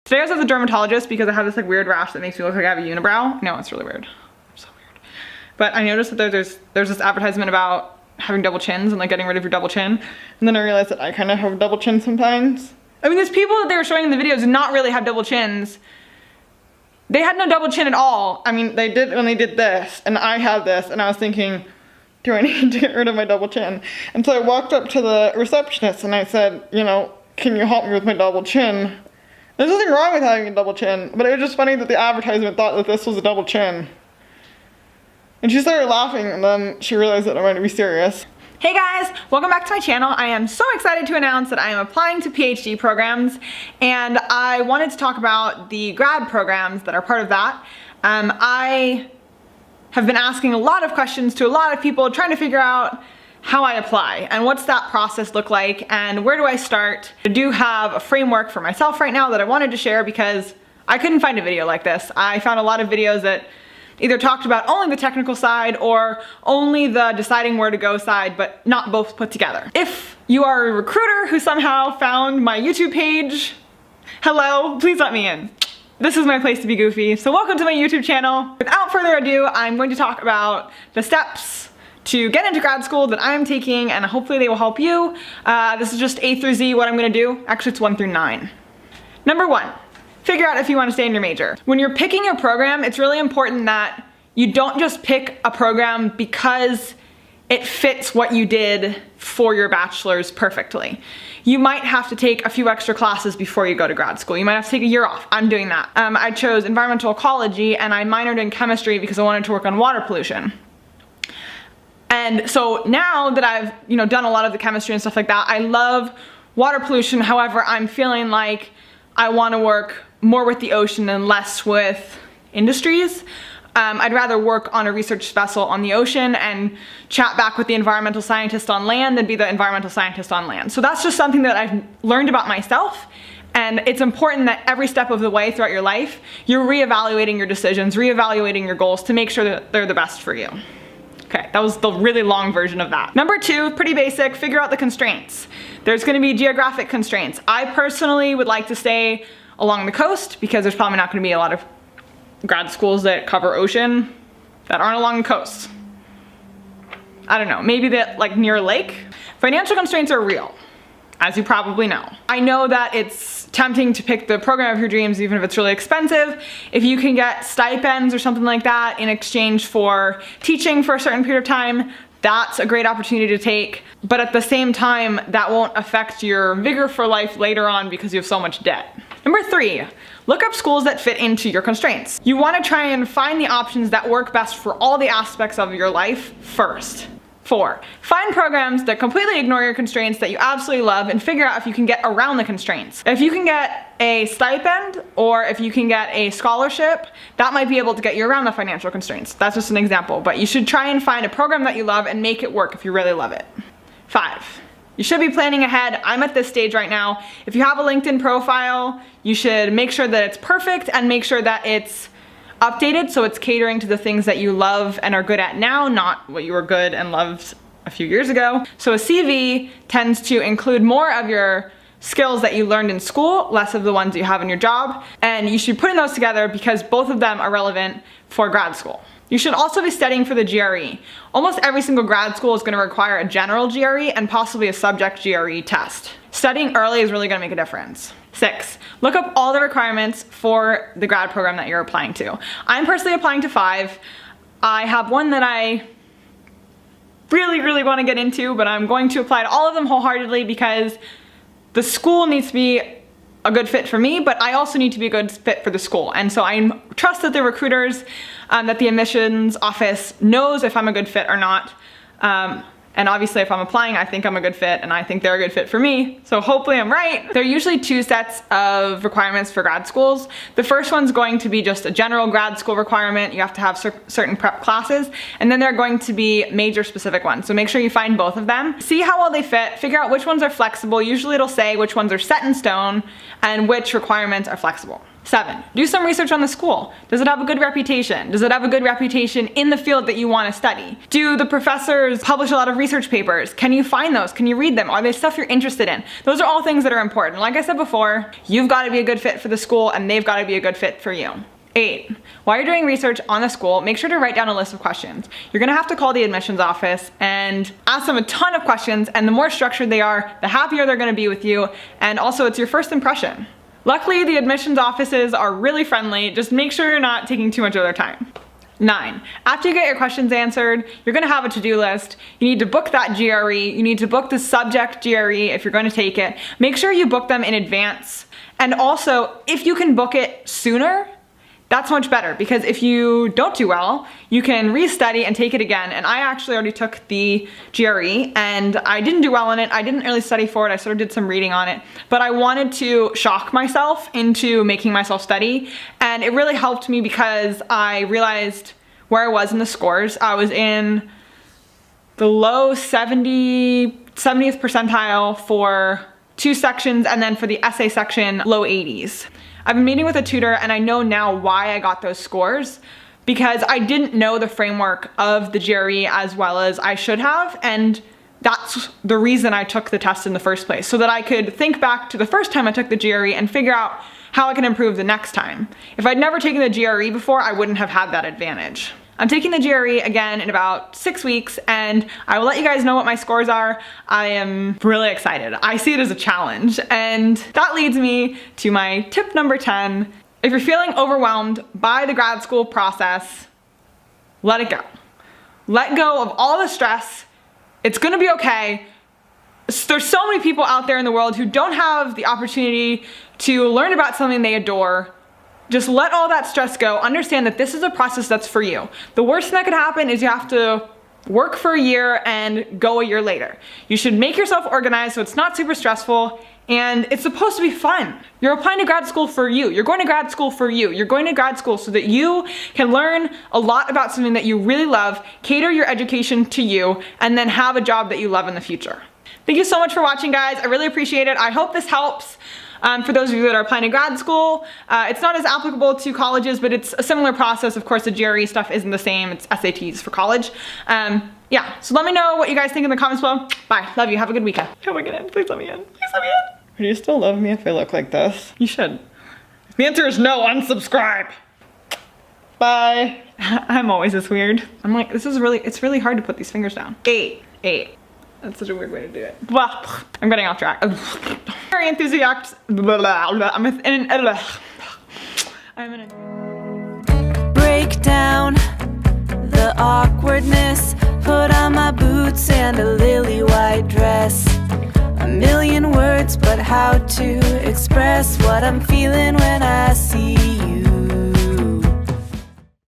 Today I was at the dermatologist because I have this like weird rash that makes me look like I have a unibrow. No, it's really weird. So weird. But I noticed that there's this advertisement about having double chins and like getting rid of your double chin. And then I realized that I kind of have a double chin sometimes. I mean, these people that they were showing in the videos did not really have double chins. They had no double chin at all. I mean, they did when they did this, and I have this, and I was thinking, do I need to get rid of my double chin? And so I walked up to the receptionist and I said, you know, can you help me with my double chin? There's nothing wrong with having a double chin, but it was just funny that the advertisement thought that this was a double chin. And she started laughing, and then she realized that I'm going to be serious. Hey guys, welcome back to my channel. I am so excited to announce that I am applying to PhD programs, and I wanted to talk about the grad programs that are part of that. I have been asking a lot of questions to a lot of people trying to figure out how I apply and what's that process look like and where do I start. I do have a framework for myself right now that I wanted to share because I couldn't find a video like this. I found a lot of videos that either talked about only the technical side or only the deciding where to go side, but not both put together. If you are a recruiter who somehow found my YouTube page, hello, please let me in. This is my place to be goofy, so welcome to my YouTube channel. Without further ado, I'm going to talk about the steps to get into grad school that I'm taking, and hopefully they will help you. This is just A through Z what I'm gonna do. Actually, it's 1 through 9. Number 1. Figure out if you want to stay in your major. When you're picking a program, it's really important that you don't just pick a program because it fits what you did for your bachelor's perfectly. You might have to take a few extra classes before you go to grad school. You might have to take a year off. I'm doing that. I chose environmental ecology and I minored in chemistry because I wanted to work on water pollution. And so now that I've done a lot of the chemistry and stuff like that, I love water pollution. However, I'm feeling like I want to work more with the ocean and less with industries. I'd rather work on a research vessel on the ocean and chat back with the environmental scientist on land than be the environmental scientist on land. So that's just something that I've learned about myself, and it's important that every step of the way throughout your life, you're reevaluating your decisions, reevaluating your goals to make sure that they're the best for you. Okay, that was the really long version of that. Number 2, pretty basic, figure out the constraints. There's gonna be geographic constraints. I personally would like to stay along the coast because there's probably not gonna be a lot of grad schools that cover ocean that aren't along the coast. I don't know, maybe that like near a lake. Financial constraints are real, as you probably know. I know that it's tempting to pick the program of your dreams even if it's really expensive. If you can get stipends or something like that in exchange for teaching for a certain period of time, that's a great opportunity to take. But at the same time, that won't affect your vigor for life later on because you have so much debt. Number 3, look up schools that fit into your constraints. You want to try and find the options that work best for all the aspects of your life first. 4, find programs that completely ignore your constraints that you absolutely love and figure out if you can get around the constraints. If you can get a stipend or if you can get a scholarship, that might be able to get you around the financial constraints. That's just an example, but you should try and find a program that you love and make it work if you really love it. 5, you should be planning ahead. I'm at this stage right now. If you have a LinkedIn profile, you should make sure that it's perfect and make sure that it's updated so it's catering to the things that you love and are good at now, not what you were good and loved a few years ago. So a CV tends to include more of your skills that you learned in school, less of the ones you have in your job, and you should be putting those together because both of them are relevant for grad school. You should also be studying for the GRE. Almost every single grad school is going to require a general GRE and possibly a subject GRE test. Studying early is really going to make a difference. 6, look up all the requirements for the grad program that you're applying to. I'm personally applying to 5. I have one that I really want to get into, but I'm going to apply to all of them wholeheartedly because the school needs to be a good fit for me, but I also need to be a good fit for the school. And so I trust that the recruiters, that the admissions office knows if I'm a good fit or not. And obviously if I'm applying, I think I'm a good fit and I think they're a good fit for me. So hopefully I'm right. There are usually 2 sets of requirements for grad schools. The first one's going to be just a general grad school requirement. You have to have certain prep classes. And then there are going to be major specific ones. So make sure you find both of them. See how well they fit, figure out which ones are flexible. Usually it'll say which ones are set in stone and which requirements are flexible. 7, do some research on the school. Does it have a good reputation? Does it have a good reputation in the field that you want to study? Do the professors publish a lot of research papers? Can you find those? Can you read them? Are they stuff you're interested in? Those are all things that are important. Like I said before, you've got to be a good fit for the school and they've got to be a good fit for you. 8, while you're doing research on the school, make sure to write down a list of questions. You're gonna have to call the admissions office and ask them a ton of questions, and the more structured they are, the happier they're gonna be with you, and also it's your first impression. Luckily, the admissions offices are really friendly. Just make sure you're not taking too much of their time. 9, after you get your questions answered, you're gonna have a to-do list. You need to book that GRE. You need to book the subject GRE if you're gonna take it. Make sure you book them in advance. And also, if you can book it sooner, that's much better, because if you don't do well, you can restudy and take it again. And I actually already took the GRE and I didn't do well in it. I didn't really study for it. I sort of did some reading on it, but I wanted to shock myself into making myself study. And it really helped me because I realized where I was in the scores. I was in the low 70th percentile for 2 sections, and then for the essay section, low 80s. I've been meeting with a tutor and I know now why I got those scores, because I didn't know the framework of the GRE as well as I should have, and that's the reason I took the test in the first place, so that I could think back to the first time I took the GRE and figure out how I can improve the next time. If I'd never taken the GRE before, I wouldn't have had that advantage. I'm taking the GRE again in about 6 weeks, and I will let you guys know what my scores are. I am really excited. I see it as a challenge, and that leads me to my tip number 10. If you're feeling overwhelmed by the grad school process, let it go. Let go of all the stress. It's gonna be okay. There's so many people out there in the world who don't have the opportunity to learn about something they adore. Just let all that stress go. Understand that this is a process that's for you. The worst thing that could happen is you have to work for a year and go a year later. You should make yourself organized so it's not super stressful, and it's supposed to be fun. You're applying to grad school for you. You're going to grad school for you. You're going to grad school so that you can learn a lot about something that you really love, cater your education to you, and then have a job that you love in the future. Thank you so much for watching, guys. I really appreciate it. I hope this helps. For those of you that are applying to grad school, it's not as applicable to colleges, but it's a similar process. Of course, the GRE stuff isn't the same. It's SATs for college. Yeah, so let me know what you guys think in the comments below. Bye, love you, have a good weekend. How do I get in? Please let me in, please let me in. Do you still love me if I look like this? You should. The answer is no, unsubscribe. Bye. I'm always this weird. I'm like, it's really hard to put these fingers down. 8. That's such a weird way to do it. Blah. I'm getting off track. Very enthusiastic. I'm in a break down the awkwardness. Put on my boots and a lily white dress. A million words, but how to express what I'm feeling when I